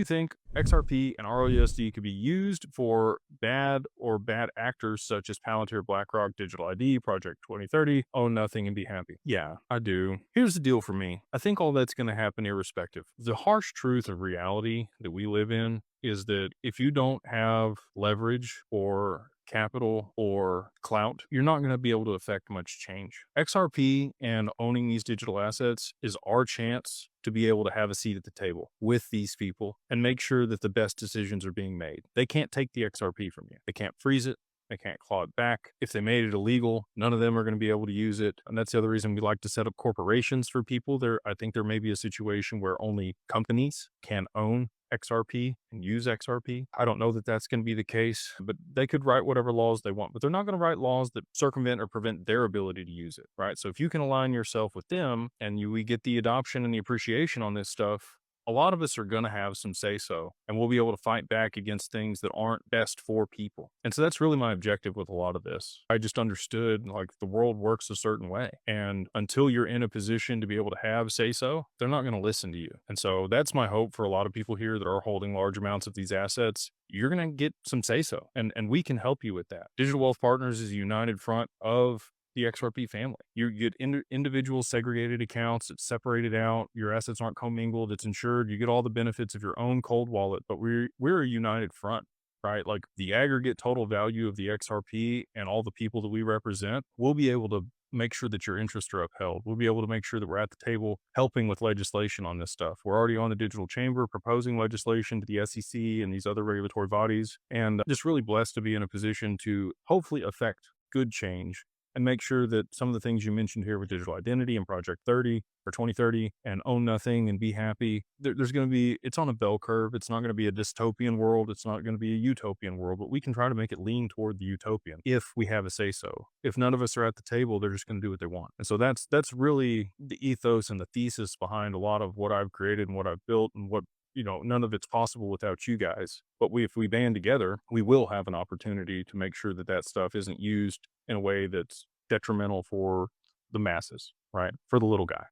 you think XRP and ROUSD could be used for bad actors such as Palantir, BlackRock, Digital ID, Project 2030, Own Nothing, and Be Happy? Yeah, I do. Here's the deal for me. I think all that's going to happen irrespective. The harsh truth of reality that we live in is that if you don't have leverage or capital or clout, you're not going to be able to affect much change. XRP and owning these digital assets is our chance to be able to have a seat at the table with these people and make sure that the best decisions are being made. They can't take the XRP from you. They can't freeze it. They can't claw it back. If they made it illegal, none of them are going to be able to use it. And that's the other reason we like to set up corporations for people. I think there may be a situation where only companies can own XRP and use XRP. I don't know that that's going to be the case, but they could write whatever laws they want, but they're not going to write laws that circumvent or prevent their ability to use it, right? So if you can align yourself with them and we get the adoption and the appreciation on this stuff, a lot of us are going to have some say so, and we'll be able to fight back against things that aren't best for people. And so that's really my objective with a lot of this. I just understood like the world works a certain way. And until you're in a position to be able to have say so, they're not going to listen to you. And so that's my hope for a lot of people here that are holding large amounts of these assets. You're going to get some say so, and we can help you with that. Digital Wealth Partners is a united front of the XRP family. You get individual segregated accounts. It's separated out. Your assets aren't commingled. It's insured. You get all the benefits of your own cold wallet, but we're a united front, right? Like the aggregate total value of the XRP and all the people that we represent, we'll be able to make sure that your interests are upheld. We'll be able to make sure that we're at the table helping with legislation on this stuff. We're already on the digital chamber proposing legislation to the SEC and these other regulatory bodies, and just really blessed to be in a position to hopefully affect good change and make sure that some of the things you mentioned here with digital identity and Project 30 or 2030 and Own Nothing and Be Happy, there's going to be, it's on a bell curve. It's not going to be a dystopian world. It's not going to be a utopian world, but we can try to make it lean toward the utopian if we have a say so. If none of us are at the table, they're just going to do what they want. And so that's really the ethos and the thesis behind a lot of what I've created and what I've built and what, none of it's possible without you guys. But if we band together, we will have an opportunity to make sure that that stuff isn't used in a way that's detrimental for the masses, right? For the little guy.